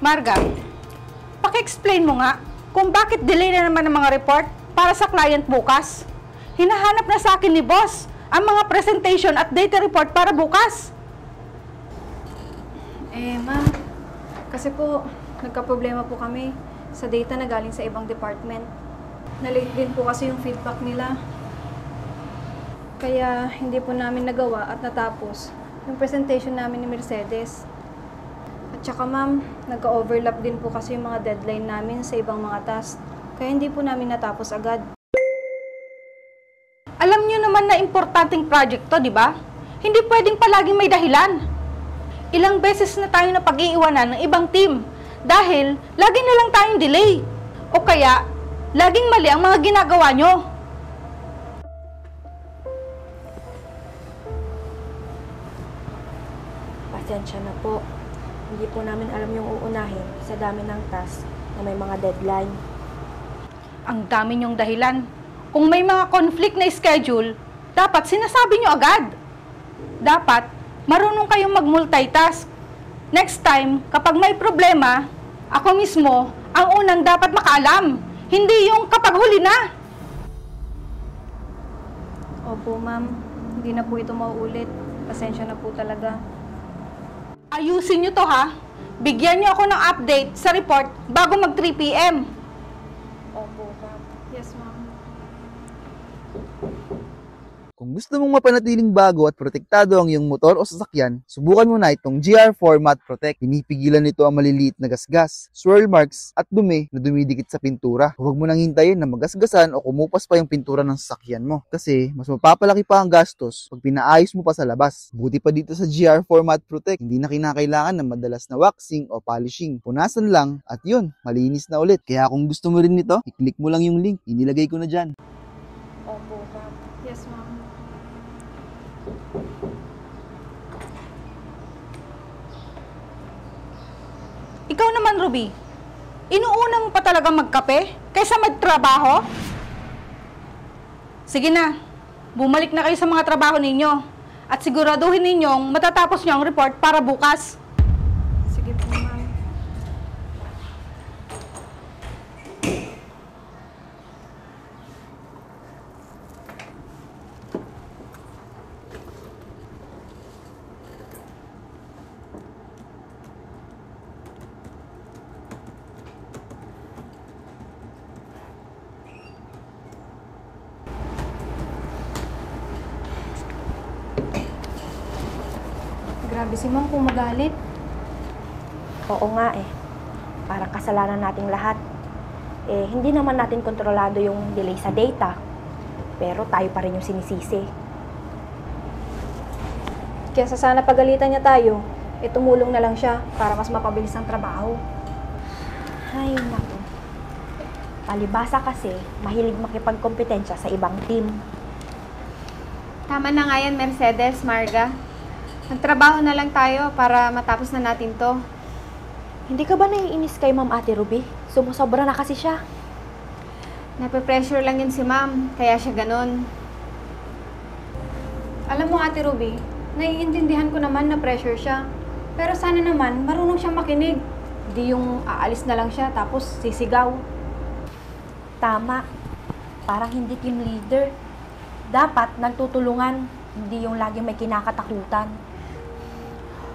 Marga, paki-explain mo nga kung bakit delay na naman ang mga report para sa client bukas. Hinahanap na sa akin ni boss ang mga presentation at data report para bukas. Ma'am, kasi po, nagka-problema po kami sa data na galing sa ibang department. Na-late din po kasi yung feedback nila. Kaya hindi po namin nagawa at natapos yung presentation namin ni Mercedes. At saka ma'am, nagka-overlap din po kasi yung mga deadline namin sa ibang mga task. Kaya hindi po namin natapos agad. Alam niyo naman na importanteng project to, di ba? Hindi pwedeng palaging may dahilan. Ilang beses na tayo na pag-iiwanan ng ibang team dahil lagi na lang tayong delay. O kaya, laging mali ang mga ginagawa nyo. Pasensya na po. Hindi po namin alam yung uunahin sa dami ng task na may mga deadline. Ang dami nyong dahilan. Kung may mga conflict na schedule, dapat sinasabi nyo agad. Dapat, marunong kayong mag-multitask. Next time, kapag may problema, ako mismo ang unang dapat makaalam. Hindi yung kapag huli na. Opo ma'am, hindi na po ito mauulit. Pasensya na po talaga. Ayusin nyo to ha. Bigyan nyo ako ng update sa report bago mag 3 PM. Opo, ma'am. Yes ma'am. Kung gusto mong mapanatiling bago at protektado ang iyong motor o sasakyan, subukan mo na itong GR4 Matte Protect. Pinipigilan nito ang maliliit na gasgas, swirl marks at dumi na dumidikit sa pintura. Huwag mo nang hintayin na magasgasan o kumupas pa yung pintura ng sasakyan mo. Kasi mas mapapalaki pa ang gastos pag pinaayos mo pa sa labas. Buti pa dito sa GR4 Matte Protect, hindi na kinakailangan ng madalas na waxing o polishing. Punasan lang at yun, malinis na ulit. Kaya kung gusto mo rin nito, i-click mo lang yung link. Inilagay ko na dyan. Opo, ma'am. Yes ma'am. Ikaw naman, Ruby. Inuuna mo pa talaga magkape kaysa magtrabaho? Sige na, bumalik na kayo sa mga trabaho ninyo at siguraduhin ninyong matatapos nyo ang report para bukas. Sige po ma'am. Grabe si ma'am kung magalit. Oo nga eh. Parang kasalanan nating lahat. Hindi naman natin kontrolado yung delay sa data. Pero tayo pa rin yung sinisisi. Kesa sana pagalitan niya tayo, tumulong na lang siya para mas mapabilis ang trabaho. Ay, naku. Palibasa kasi, mahilig makipagkompetensya sa ibang team. Tama na nga yan, Mercedes, Marga. Magtrabaho na lang tayo para matapos na natin to. Hindi ka ba naiinis kay Ma'am Ate Ruby? Sumusobra na kasi siya. Nape-pressure lang yun si ma'am, kaya siya ganun. Alam mo Ate Ruby, naiintindihan ko naman na pressure siya. Pero sana naman, marunong siyang makinig. Di yung aalis na lang siya tapos sisigaw. Tama. Parang hindi team leader. Dapat nagtutulungan, hindi yung lagi may kinakatakutan.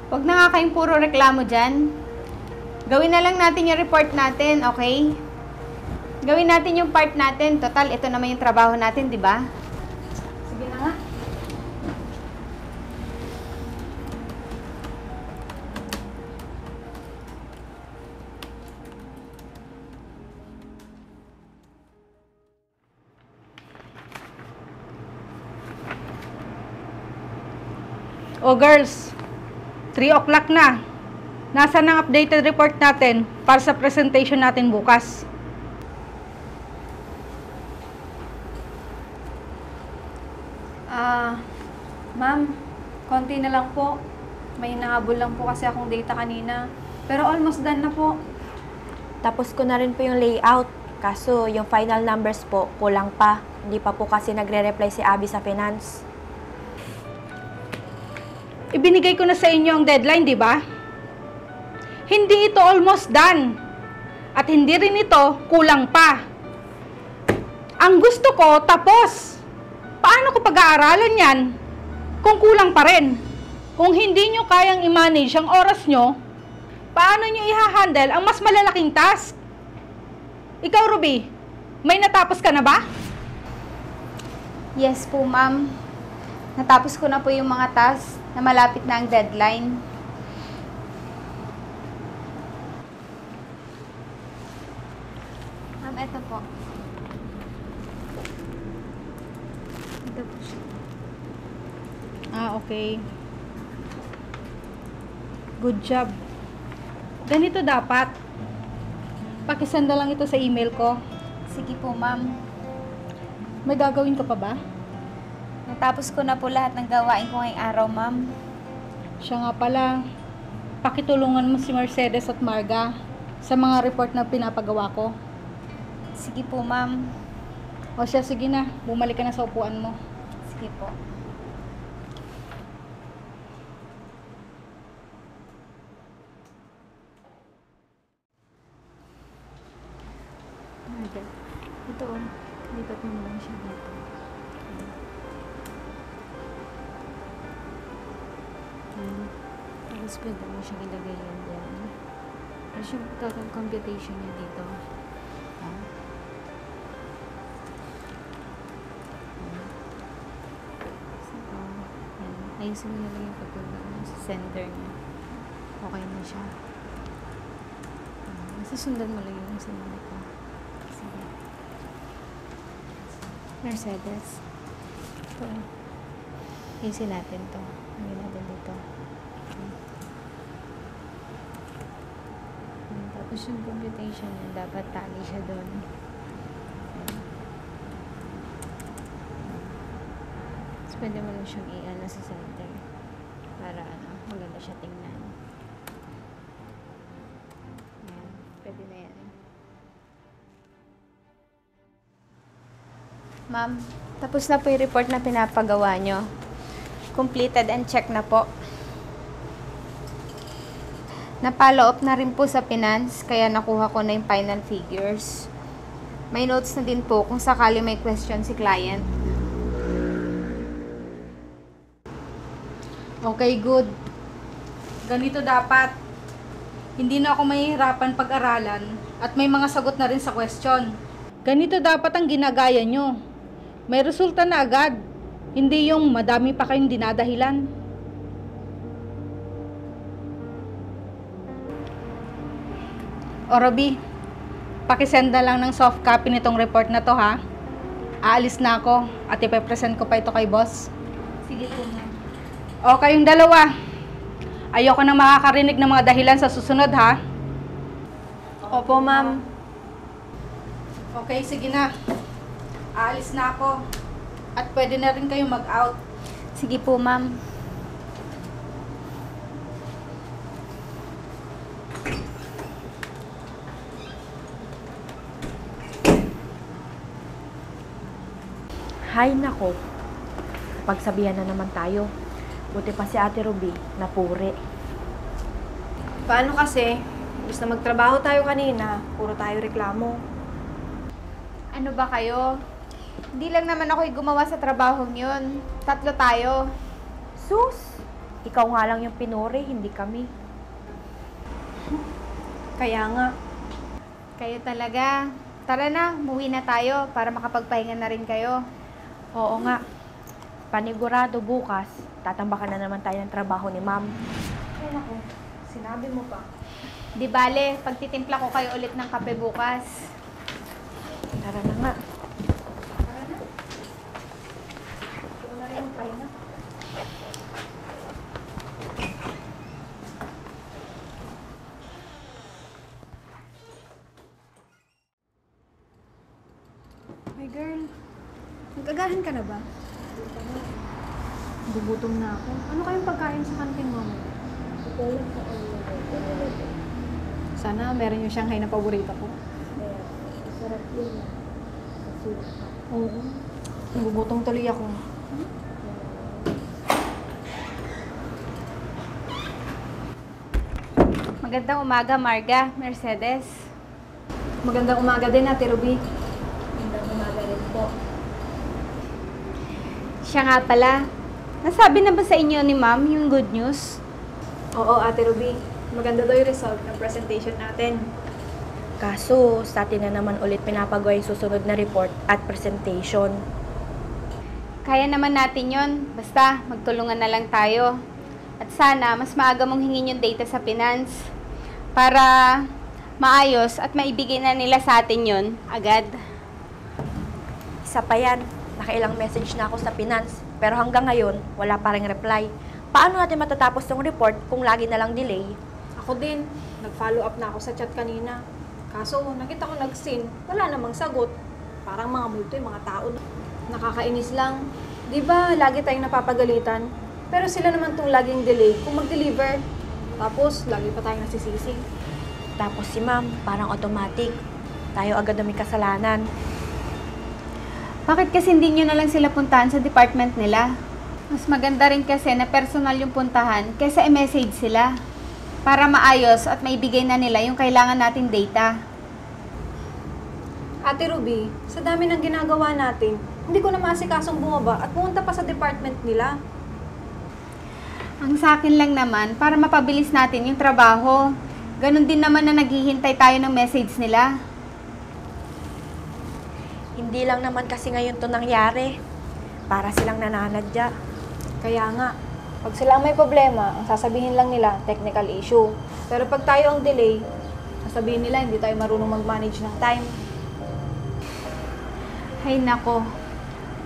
Huwag na nga kayong puro reklamo dyan. Gawin na lang natin yung report natin, okay? Gawin natin yung part natin. Total, ito naman yung trabaho natin, di ba? Sige na nga. O girls, 3 o'clock na. Nasaan ang updated report natin para sa presentation natin bukas? Ma'am, konti na lang po. May nahabol lang po kasi akong data kanina. Pero almost done na po. Tapos ko na rin po yung layout. Kaso yung final numbers po, kulang pa. Hindi pa po kasi nagre-reply si Abby sa finance. Ibinigay ko na sa inyo ang deadline, di ba? Hindi ito almost done. At hindi rin ito kulang pa. Ang gusto ko, tapos. Paano ko pag-aaralan yan kung kulang pa rin? Kung hindi nyo kayang i-manage ang oras nyo, paano nyo i-handle ang mas malalaking task? Ikaw, Ruby, may natapos ka na ba? Yes po, ma'am. Natapos ko na po yung mga tasks na malapit na ang deadline. Ma'am, eto po. Ito po siya. Okay. Good job. Ganito dapat. Pakisenda lang ito sa email ko. Sige po, ma'am. May gagawin ka pa ba? Natapos ko na po lahat ng gawain ko ngayong araw, ma'am. Siya nga pala, pakitulungan mo si Mercedes at Marga sa mga report na pinapagawa ko. Sige po, ma'am. O siya, sige na. Bumalik ka na sa upuan mo. Sige po. Ito, lipat mo naman siya dito. Tapos pwede mo siyang ilagay yan dyan. Tapos yung total computation niya dito. So, yan. Ayusin mo na lang yung pagkagano sa center niya. Okay na siya. Masusundan mo lang yung sinunod ko. Sige. Mercedes. Ito. Ayusin natin to. Ayusin natin dito. Tapos yung computation niya, dapat tali siya doon. Tapos pwede mo lang siyang i-ano sa center. Para maganda siya tingnan. Ayan. Pwede na yan. Ma'am, tapos na po yung report na pinapagawa nyo. Completed and check na po. Na-follow up na rin po sa finance, kaya nakuha ko na yung final figures. May notes na din po kung sakali may question si client. Okay, good. Ganito dapat. Hindi na ako mahihirapan pag-aralan at may mga sagot na rin sa question. Ganito dapat ang ginagaya nyo. May resulta na agad. Hindi yung madami pa kayong dinadahilan. O Roby, pakisenda lang ng soft copy nitong report na to ha. Aalis na ako at ipepresent ko pa ito kay boss. Sige po, ma'am. O kayong dalawa, ayoko na makakarinig ng mga dahilan sa susunod ha. Opo, ma'am. Okay, sige na. Aalis na ako. At pwede na rin kayo mag-out. Sige po, ma'am. Hay nako. Pagsabihan na naman tayo. Buti pa si Ate Ruby, napuri. Paano kasi? Gusto magtrabaho tayo kanina, puro tayo reklamo. Ano ba kayo? Hindi lang naman ako gumawa sa trabahong yun. 3 tayo. Sus! Ikaw nga lang yung pinuri, hindi kami. Kaya nga, Kayo talaga. Tara na, umuwi na tayo para makapagpahinga na rin kayo. Oo nga. Panigurado bukas, tatambakan na naman tayo ng trabaho ni ma'am. ay naku, sinabi mo pa. Di bale, pagtitimpla ko kayo ulit ng kape bukas. Tara na nga. Ito na rin yung pahinga. My girl, nagagahan ka na ba? Gugutom na ako. Ano kayong pagkain sa kantin mo? Sana meron yung Shanghai na paborito ko. Sarap yun. Oo. Nagugutom tuloy ako. Magandang umaga, Marga, Mercedes. Magandang umaga din, Ate Ruby. Magandang umaga rin po. Siya nga pala, nasabi na ba sa inyo ni ma'am yung good news? Oo, Ate Ruby. Maganda daw yung result ng presentation natin. Kaso, sa atin na naman ulit pinapagawa yung susunod na report at presentation. Kaya naman natin yon, basta magtulungan na lang tayo. At sana, mas maaga mong hingin yung data sa finance para maayos at maibigay na nila sa atin yon agad. Isa pa yan, nakailang message na ako sa finance, pero hanggang ngayon, wala pa ring reply. Paano natin matatapos tong report kung lagi na lang delay? Ako din, nag-follow up na ako sa chat kanina. Kaso, nakita ko nag-sin, wala namang sagot. Parang mga multo yung mga tao. Nakakainis lang. Di ba lagi tayong napapagalitan? Pero sila naman tong laging delay kung mag-deliver. Tapos, lagi pa tayong nasisisi. Tapos si ma'am, parang automatic. Tayo agad na may kasalanan. Bakit kasi hindi nyo na lang sila puntahan sa department nila? Mas maganda rin kasi na personal yung puntahan kaysa i-message sila para maayos at maibigay na nila yung kailangan nating data. Ate Ruby, sa dami ng ginagawa natin, hindi ko na maasikasong bumaba at pumunta pa sa department nila. Ang sa akin lang naman, para mapabilis natin yung trabaho. Ganon din naman na naghihintay tayo ng message nila. Hindi lang naman kasi ngayon to nangyari. Para silang nananadya. Kaya nga, pag sila ang may problema, ang sasabihin lang nila, technical issue. Pero pag tayo ang delay, sasabihin nila, hindi tayo marunong mag-manage ng time. Hay nako,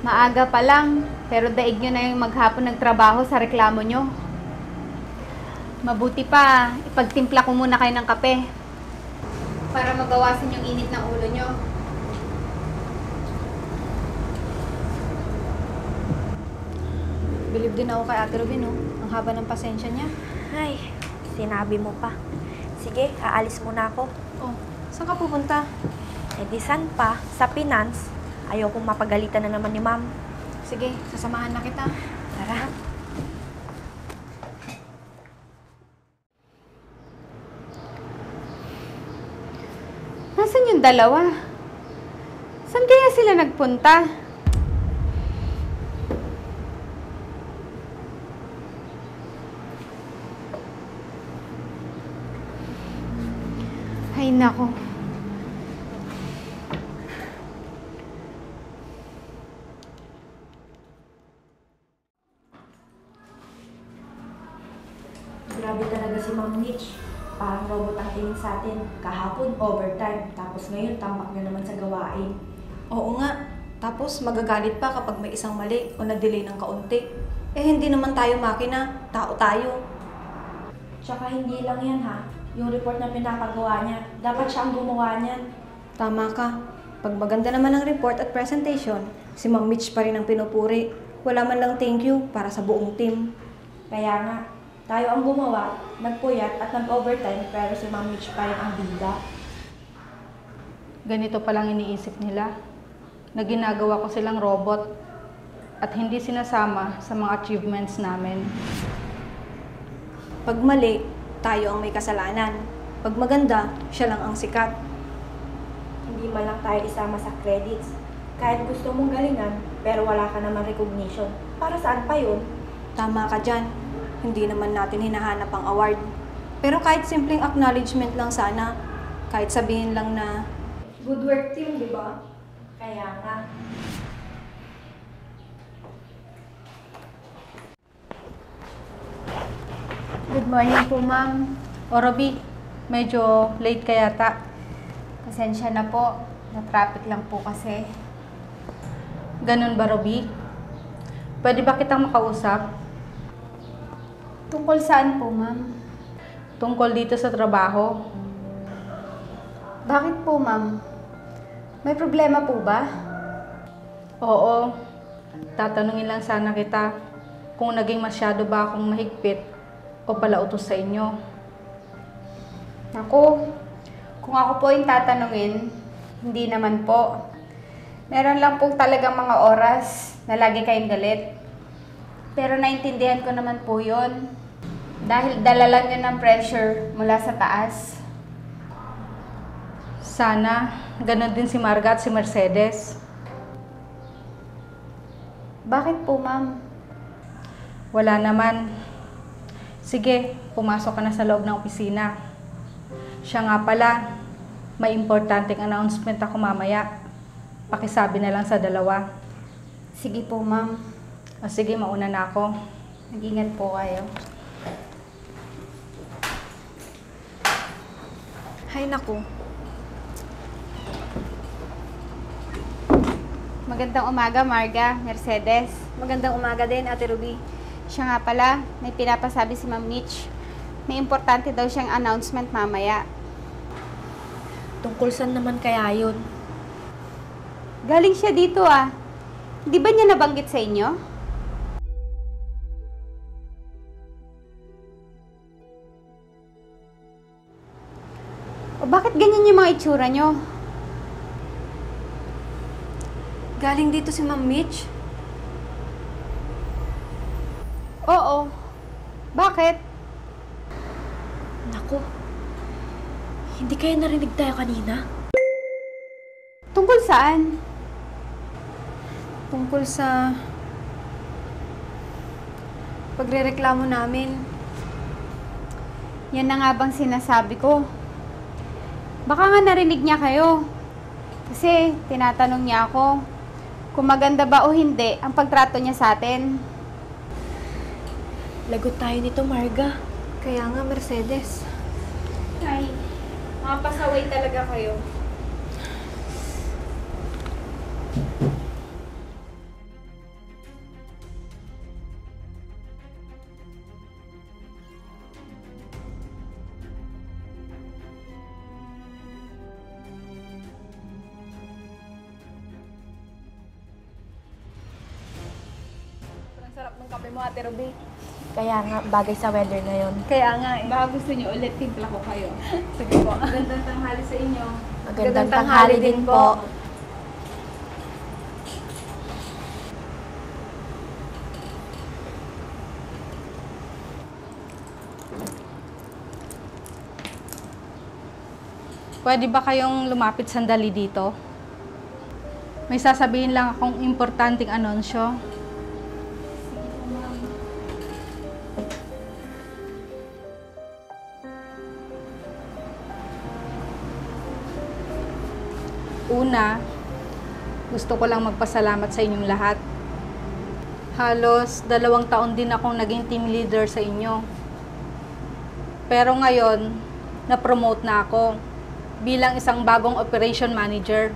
maaga pa lang, pero daig nyo na yung maghapon nagtrabaho sa reklamo nyo. Mabuti pa, ipagtimpla ko muna kayo ng kape para magawasan yung init ng ulo nyo. Believe din ako kay Ate Ruby, no? Ang haba ng pasensya niya. Ay, sinabi mo pa. Sige, aalis muna ako. Oh, saan ka pupunta? Eh di san pa, sa finance. Ayokong mapagalitan na naman ni ma'am. Sige, sasamahan na kita. Tara. Nasaan yung dalawa? Saan kaya sila nagpunta? Ay nako. Grabe talaga si Ma'am Mitch. Parang robot ang tingin sa atin. Kahapon, overtime. Tapos ngayon, tambak na naman sa gawain. Oo nga. Tapos magagalit pa kapag may isang mali o na-delay ng kaunti. Eh hindi naman tayo makina, tao tayo. Tsaka hindi lang yan ha. Yung report na pinapagawa niya, dapat siya ang gumawa niyan. Tama ka. Pag maganda naman ang report at presentation, si Ma'am Mitch pa rin ang pinupuri. Wala man lang thank you para sa buong team. Kaya nga, tayo ang gumawa, nagpuyat at nag-overtime, pero si Ma'am Mitch pa rin ang bida. Ganito palang iniisip nila na ginagawa ko silang robot at hindi sinasama sa mga achievements namin. Pag mali, tayo ang may kasalanan. Pag maganda, siya lang ang sikat. Hindi man lang tayo isama sa credits. Kahit gusto mong galingan, pero wala ka naman recognition. Para saan pa yun? Tama ka dyan. Hindi naman natin hinahanap ang award. Pero kahit simpleng acknowledgement lang sana, kahit sabihin lang na, good work team, di ba? Kaya nga. Good morning po, ma'am. O Robby, medyo late ka yata. Pasensya na po. Na-traffic lang po kasi. Ganun ba, Robby? Pwede ba kitang makausap? Tungkol saan po, ma'am? Tungkol dito sa trabaho. Bakit po, ma'am? May problema po ba? Oo. Tatanungin lang sana kita kung naging masyado ba akong mahigpit o palautos sa inyo. Naku, kung ako po yung tatanungin, hindi naman po. Meron lang po talagang mga oras na lagi kayong galit. Pero naintindihan ko naman po yun. Dahil dala lang yun ng pressure mula sa taas. Sana, ganun din si Marga at si Mercedes. Bakit po, ma'am? Wala naman. Sige, pumasok ka na sa loob ng opisina. Siya nga pala, may importanteng announcement ako mamaya. Pakisabi na lang sa dalawa. Sige po, ma'am. O sige, mauna na ako. Mag-ingat po kayo. Hay naku. Magandang umaga, Marga, Mercedes. Magandang umaga din, Ate Ruby. Siya nga pala, may pinapasabi si Ma'am Mitch. May importante daw siyang announcement mamaya. Tungkol saan naman kaya yun? Galing siya dito ah. Di ba niya nabanggit sa inyo? O bakit ganyan yung mga itsura nyo? Galing dito si Ma'am Mitch. Oo. Bakit? Naku, hindi kaya narinig tayo kanina? Tungkol saan? Tungkol sa pagrereklamo namin. Yan na nga bang sinasabi ko. Baka nga narinig niya kayo. Kasi tinatanong niya ako kung maganda ba o hindi ang pagtrato niya sa atin. Lagot tayo nito, Marga. Kaya nga, Mercedes. Ay, mga pasaway talaga kayo. Ang sarap ng kape mo, Ate Ruby. Kaya nga, bagay sa weather ngayon. Kaya nga eh. Baka gusto niyo ulit timpla ko kayo. Sige po. Magandang tanghali sa inyo. Magandang tanghali din po. Pwede ba kayong lumapit sandali dito? May sasabihin lang akong importanteng anunsyo. Una, gusto ko lang magpasalamat sa inyong lahat. Halos 2 taon din akong naging team leader sa inyo. Pero ngayon, na-promote na ako bilang isang bagong operation manager.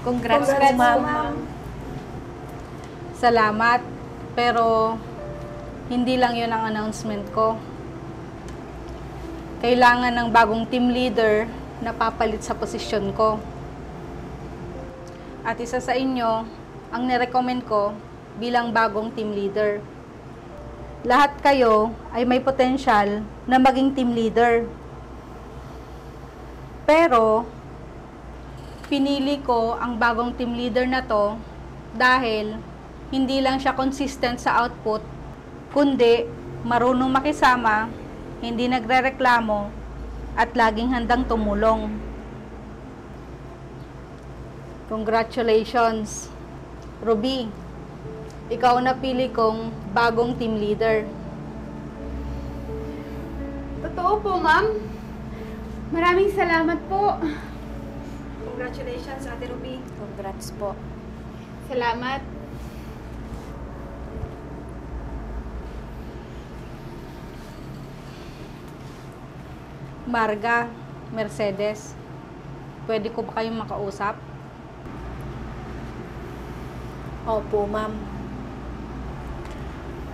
Congrats, Congrats, ma'am. ma'am. Salamat, pero hindi lang yun ang announcement ko. Kailangan ng bagong team leader na papalit sa posisyon ko. At isa sa inyo, ang nirecommend ko bilang bagong team leader. Lahat kayo ay may potensyal na maging team leader. Pero, pinili ko ang bagong team leader na to dahil hindi lang siya consistent sa output, kundi marunong makisama, hindi nagrereklamo, at laging handang tumulong. Congratulations, Ruby. Ikaw na pili kong bagong team leader. Totoo po, ma'am. Maraming salamat po. Congratulations, Ate Ruby. Congrats po. Salamat. Marga, Mercedes, pwede ko ba kayong makausap? Opo, ma'am.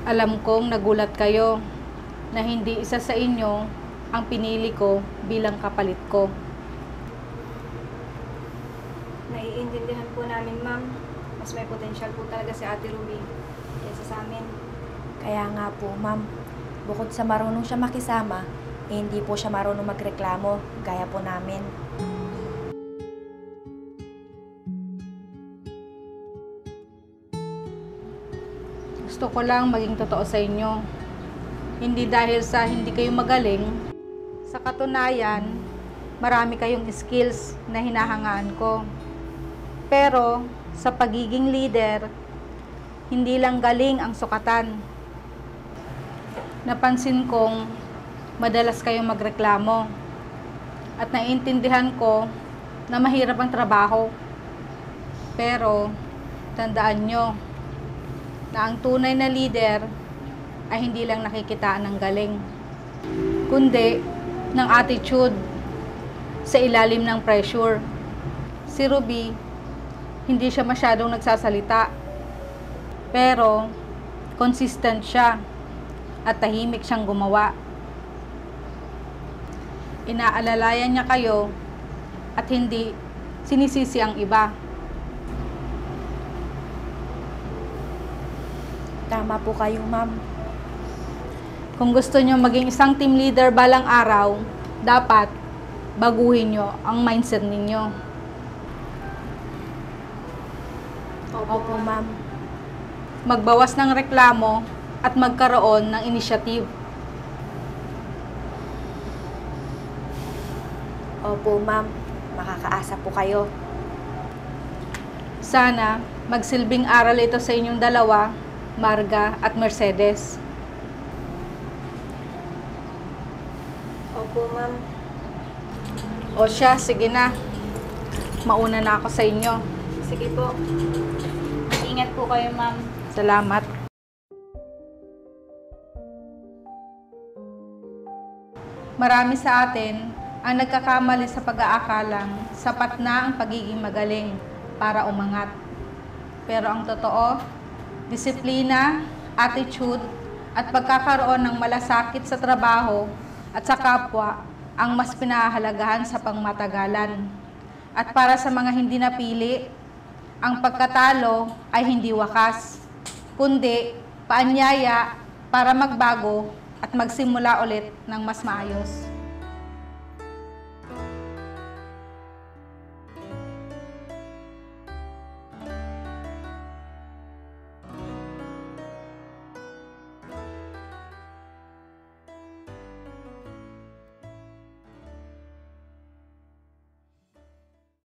Alam kong nagulat kayo na hindi isa sa inyo ang pinili ko bilang kapalit ko. Naiintindihan po namin, ma'am. Mas may potensyal po talaga si Ate Ruby kaysa sa amin. Kaya nga po, ma'am. Bukod sa marunong siya makisama, hindi po siya marunong magreklamo, gaya po namin. Gusto ko lang maging totoo sa inyo. Hindi dahil sa hindi kayo magaling, sa katunayan, marami kayong skills na hinahangaan ko. Pero sa pagiging leader, hindi lang galing ang sukatan. Napansin kong madalas kayong magreklamo at naiintindihan ko na mahirap ang trabaho. Pero tandaan nyo na ang tunay na leader ay hindi lang nakikitaan ng galing, kundi ng attitude sa ilalim ng pressure. Si Ruby, hindi siya masyadong nagsasalita, pero consistent siya at tahimik siyang gumawa. Inaalalayan niya kayo at hindi sinisisi ang iba. Tama po kayo, ma'am. Kung gusto niyo maging isang team leader balang araw, dapat baguhin niyo ang mindset ninyo. Opo, ma'am. Magbawas ng reklamo at magkaroon ng initiative. Opo, ma'am. Makakaasa po kayo. Sana magsilbing aral ito sa inyong dalawa, Marga at Mercedes. Opo, ma'am. O siya, sige na. Mauna na ako sa inyo. Sige po. Ingat po kayo, ma'am. Salamat. Marami sa atin ang nagkakamali sa pag-aakalang sapat na ang pagiging magaling para umangat. Pero ang totoo, disiplina, attitude, at pagkakaroon ng malasakit sa trabaho at sa kapwa ang mas pinahahalagahan sa pangmatagalan. At para sa mga hindi napili, ang pagkatalo ay hindi wakas, kundi paanyaya para magbago at magsimula ulit ng mas maayos.